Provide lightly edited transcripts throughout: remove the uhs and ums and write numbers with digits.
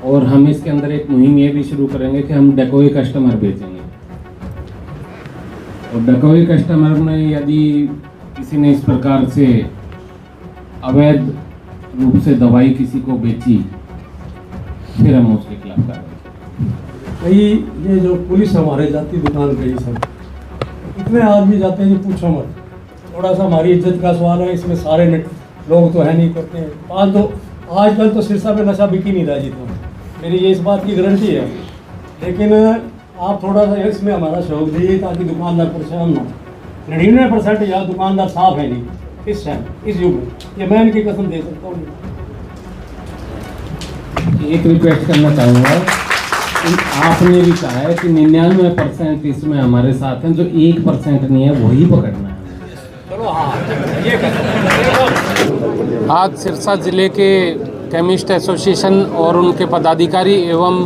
और हम इसके अंदर एक मुहिम ये भी शुरू करेंगे कि हम डेकोई कस्टमर बेचेंगे। और डेकोई कस्टमर में यदि किसी ने इस प्रकार से अवैध रूप से दवाई किसी को बेची, फिर हम उसके खिलाफ कार्रवाई। भाई ये जो पुलिस हमारे जाती दुकान पे ही सब इतने आदमी जाते हैं कि पूछो मत। थोड़ा सा हमारी इज्जत का सवाल है, इसमें सारे लोग तो है नहीं करते हैं। आज तो आजकल तो सिरसा पे नशा बिक ही नहीं रहा जी, तो मेरी ये इस बात की गारंटी है। लेकिन आप थोड़ा सा इसमें हमारा सहयोग दीजिए ताकि दुकानदार परेशान ना हो। 99% या दुकानदार साफ है नहीं इस टाइम, इस युग में, ये मैं इनकी कसम दे सकता हूँ। एक रिक्वेस्ट करना चाहूँगा, आपने भी कहा है कि 99% इसमें हमारे साथ हैं, जो 1% नहीं है वही पकड़ना है। चलो हाँ, ये आज सिरसा ज़िले के केमिस्ट एसोसिएशन और उनके पदाधिकारी एवं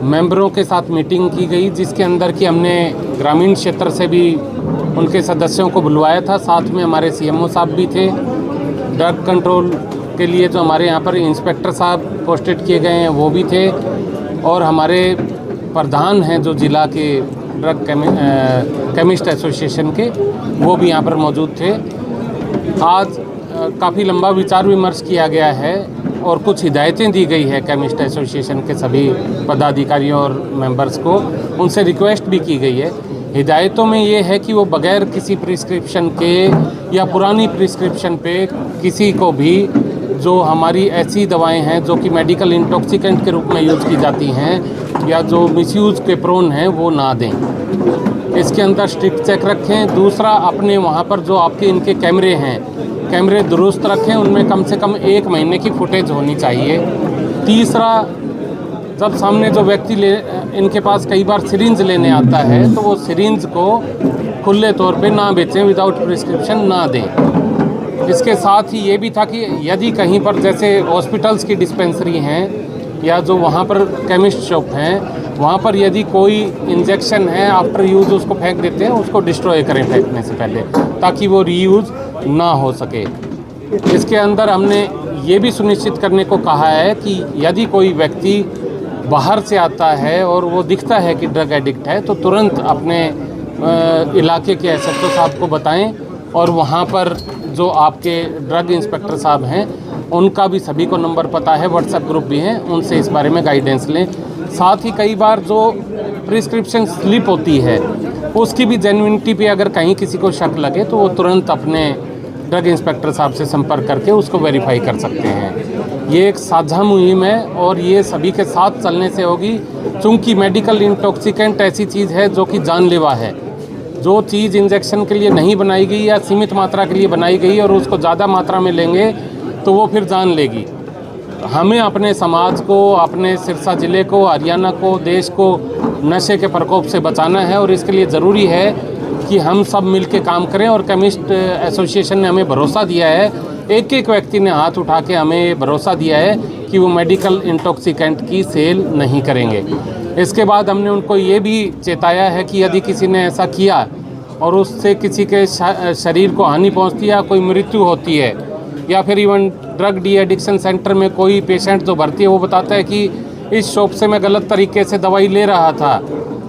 मेंबरों के साथ मीटिंग की गई, जिसके अंदर कि हमने ग्रामीण क्षेत्र से भी उनके सदस्यों को बुलवाया था। साथ में हमारे सीएमओ साहब भी थे। ड्रग कंट्रोल के लिए जो हमारे यहाँ पर इंस्पेक्टर साहब पोस्टेड किए गए हैं वो भी थे, और हमारे प्रधान हैं जो ज़िला के ड्रग केमिस्ट एसोसिएशन के, वो भी यहाँ पर मौजूद थे। आज काफ़ी लंबा विचार विमर्श किया गया है और कुछ हिदायतें दी गई है केमिस्ट एसोसिएशन के सभी पदाधिकारियों और मेंबर्स को। उनसे रिक्वेस्ट भी की गई है। हिदायतों में ये है कि वो बगैर किसी प्रिस्क्रिप्शन के या पुरानी प्रिस्क्रिप्शन पे किसी को भी जो हमारी ऐसी दवाएं हैं जो कि मेडिकल इंटॉक्सिकेंट के रूप में यूज़ की जाती हैं या जो मिसयूज़ के प्रोन हैं वो ना दें। इसके अंदर स्ट्रिक्ट चेक रखें। दूसरा, अपने वहाँ पर जो आपके इनके कैमरे हैं, कैमरे दुरुस्त रखें, उनमें कम से कम 1 महीने की फुटेज होनी चाहिए। तीसरा, जब सामने जो व्यक्ति इनके पास कई बार सिरिंज लेने आता है तो वो सिरिंज को खुले तौर पे ना बेचें, विदाउट प्रिस्क्रिप्शन ना दें। इसके साथ ही ये भी था कि यदि कहीं पर जैसे हॉस्पिटल्स की डिस्पेंसरी हैं या जो वहाँ पर केमिस्ट शॉप हैं, वहाँ पर यदि कोई इंजेक्शन है आफ्टर यूज़ उसको फेंक देते हैं, उसको डिस्ट्रॉय करें फेंकने से पहले, ताकि वो रीयूज़ ना हो सके। इसके अंदर हमने ये भी सुनिश्चित करने को कहा है कि यदि कोई व्यक्ति बाहर से आता है और वो दिखता है कि ड्रग एडिक्ट है तो तुरंत अपने इलाके के एसएचओ साहब को बताएं, और वहाँ पर जो आपके ड्रग इंस्पेक्टर साहब हैं उनका भी सभी को नंबर पता है, व्हाट्सएप ग्रुप भी हैं, उनसे इस बारे में गाइडेंस लें। साथ ही कई बार जो प्रिस्क्रिप्शन स्लिप होती है उसकी भी जेन्युइनिटी पे अगर कहीं किसी को शक लगे तो वो तुरंत अपने ड्रग इंस्पेक्टर साहब से संपर्क करके उसको वेरीफाई कर सकते हैं। ये एक साझा मुहिम है और ये सभी के साथ चलने से होगी, चूँकि मेडिकल इंटॉक्सिकेंट ऐसी चीज़ है जो कि जानलेवा है। जो चीज़ इंजेक्शन के लिए नहीं बनाई गई या सीमित मात्रा के लिए बनाई गई और उसको ज़्यादा मात्रा में लेंगे तो वो फिर जान लेगी। हमें अपने समाज को, अपने सिरसा ज़िले को, हरियाणा को, देश को नशे के प्रकोप से बचाना है, और इसके लिए ज़रूरी है कि हम सब मिल के काम करें। और केमिस्ट एसोसिएशन ने हमें भरोसा दिया है, एक एक व्यक्ति ने हाथ उठा के हमें भरोसा दिया है कि वो मेडिकल इंटॉक्सिकेंट की सेल नहीं करेंगे। इसके बाद हमने उनको ये भी चेताया है कि यदि किसी ने ऐसा किया और उससे किसी के शरीर को हानि पहुंचती है या कोई मृत्यु होती है, या फिर even drug de addiction centre में कोई पेशेंट जो भर्ती है वो बताता है कि इस शॉप से मैं गलत तरीके से दवाई ले रहा था,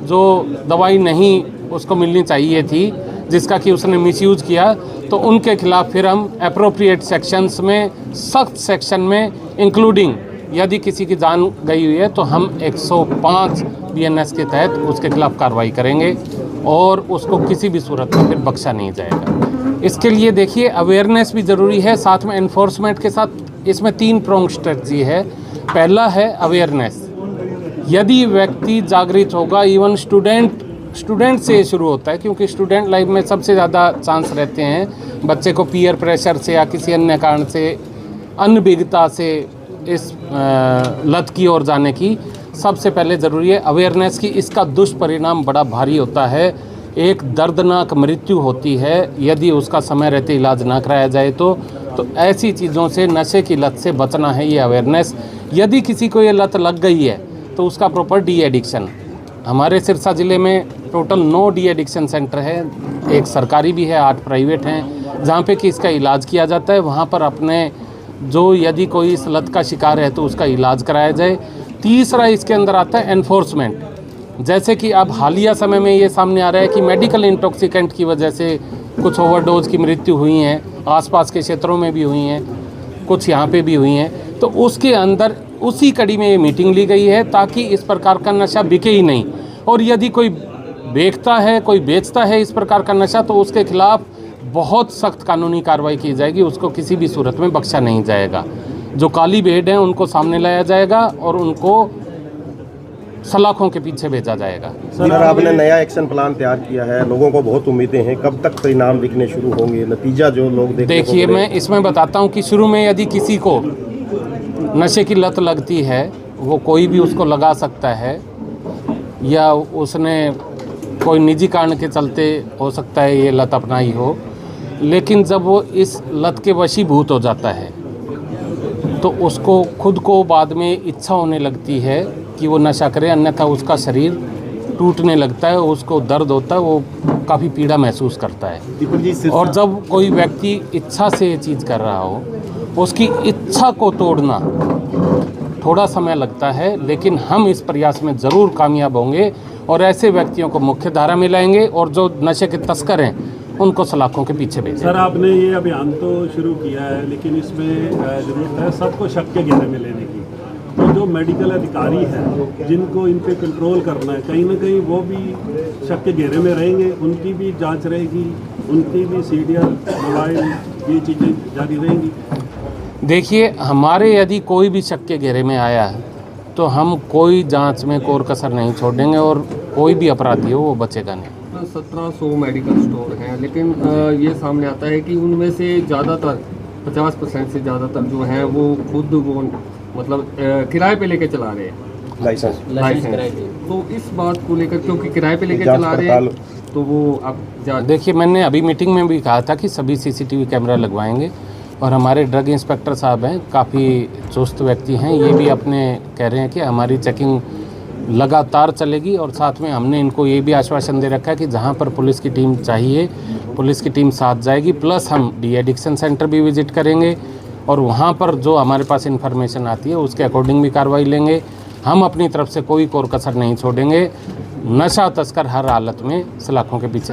जो दवाई नहीं उसको मिलनी चाहिए थी, जिसका कि उसने मिसयूज़ किया, तो उनके खिलाफ फिर हम एप्रोप्रिएट सेक्शंस में, सख्त सेक्शन में, इंक्लूडिंग यदि किसी की जान गई हुई है तो हम 105 BNS के तहत उसके खिलाफ कार्रवाई करेंगे और उसको किसी भी सूरत में फिर बख्शा नहीं जाएगा। इसके लिए देखिए अवेयरनेस भी ज़रूरी है, साथ में एनफोर्समेंट के साथ इसमें 3 प्रोंग स्ट्रेटजी है। पहला है अवेयरनेस। यदि व्यक्ति जागृत होगा, इवन स्टूडेंट से शुरू होता है, क्योंकि स्टूडेंट लाइफ में सबसे ज़्यादा चांस रहते हैं बच्चे को पीयर प्रेशर से या किसी अन्य कारण से, अनभिज्ञता से इस लत की ओर जाने की। सबसे पहले ज़रूरी है अवेयरनेस की। इसका दुष्परिणाम बड़ा भारी होता है, एक दर्दनाक मृत्यु होती है यदि उसका समय रहते इलाज ना कराया जाए तो ऐसी चीज़ों से, नशे की लत से बचना है ये अवेयरनेस। यदि किसी को ये लत लग गई है तो उसका प्रॉपर डी एडिक्शन, हमारे सिरसा ज़िले में टोटल 9 डी एडिक्शन सेंटर है, एक सरकारी भी है, 8 प्राइवेट हैं, जहाँ पे कि इसका इलाज किया जाता है। वहाँ पर अपने जो यदि कोई इस लत का शिकार है तो उसका इलाज कराया जाए। तीसरा इसके अंदर आता है एनफोर्समेंट। जैसे कि अब हालिया समय में ये सामने आ रहा है कि मेडिकल इंटॉक्सिकेंट की वजह से कुछ ओवरडोज की मृत्यु हुई हैं, आसपास के क्षेत्रों में भी हुई हैं, कुछ यहाँ पे भी हुई हैं। तो उसके अंदर उसी कड़ी में ये मीटिंग ली गई है ताकि इस प्रकार का नशा बिके ही नहीं, और यदि कोई बेचता है, कोई बेचता है इस प्रकार का नशा, तो उसके खिलाफ बहुत सख्त कानूनी कार्रवाई की जाएगी, उसको किसी भी सूरत में बख्शा नहीं जाएगा। जो काली भेड़ हैं उनको सामने लाया जाएगा और उनको सलाखों के पीछे भेजा जाएगा। सर, आपने नया एक्शन प्लान तैयार किया है, लोगों को बहुत उम्मीदें हैं, कब तक परिणाम दिखने शुरू होंगे, नतीजा जो लोग देखिए, मैं इसमें बताता हूँ कि शुरू में यदि किसी को नशे की लत लगती है, वो कोई भी उसको लगा सकता है, या उसने कोई निजी कारण के चलते हो सकता है ये लत अपनाई हो, लेकिन जब वो इस लत के वशीभूत हो जाता है तो उसको खुद को बाद में इच्छा होने लगती है कि वो नशा करे, अन्यथा उसका शरीर टूटने लगता है, उसको दर्द होता है, वो काफ़ी पीड़ा महसूस करता है। और जब कोई व्यक्ति इच्छा से ये चीज़ कर रहा हो, उसकी इच्छा को तोड़ना थोड़ा समय लगता है, लेकिन हम इस प्रयास में ज़रूर कामयाब होंगे और ऐसे व्यक्तियों को मुख्य धारा में लाएंगे और जो नशे के तस्कर हैं उनको सलाखों के पीछे भेजेंगे। सर, आपने ये अभियान तो शुरू किया है, लेकिन इसमें ज़रूरत है सबको शक के घेरे में लेने की। तो जो मेडिकल अधिकारी हैं जिनको इन पे कंट्रोल करना है, कहीं ना कहीं वो भी शक के घेरे में रहेंगे, उनकी भी जांच रहेगी, उनकी भी सीडीआर, मोबाइल, ये चीज़ें जारी रहेंगी। देखिए, हमारे यदि कोई भी शक के घेरे में आया है तो हम कोई जांच में कोर कसर नहीं छोड़ेंगे और कोई भी अपराधी हो वो बचेगा नहीं। 1700 मेडिकल स्टोर हैं, लेकिन ये सामने आता है कि उनमें से ज़्यादातर 50% से ज़्यादातर जो हैं वो खुद वो मतलब किराए पे लेके चला रहे हैं, लाइसेंस। तो इस बात को लेकर, क्योंकि किराए पे लेके चला रहे हैं, तो वो अब देखिए, मैंने अभी मीटिंग में भी कहा था कि सभी सीसीटीवी कैमरा लगवाएंगे, और हमारे ड्रग इंस्पेक्टर साहब हैं, काफ़ी चुस्त व्यक्ति हैं, ये भी अपने कह रहे हैं कि हमारी चेकिंग लगातार चलेगी। और साथ में हमने इनको ये भी आश्वासन दे रखा है कि जहाँ पर पुलिस की टीम चाहिए, पुलिस की टीम साथ जाएगी, प्लस हम डी एडिक्शन सेंटर भी विजिट करेंगे और वहाँ पर जो हमारे पास इन्फॉर्मेशन आती है उसके अकॉर्डिंग भी कार्रवाई लेंगे। हम अपनी तरफ से कोई कोर कसर नहीं छोड़ेंगे। नशा तस्कर हर हालत में सलाखों के पीछे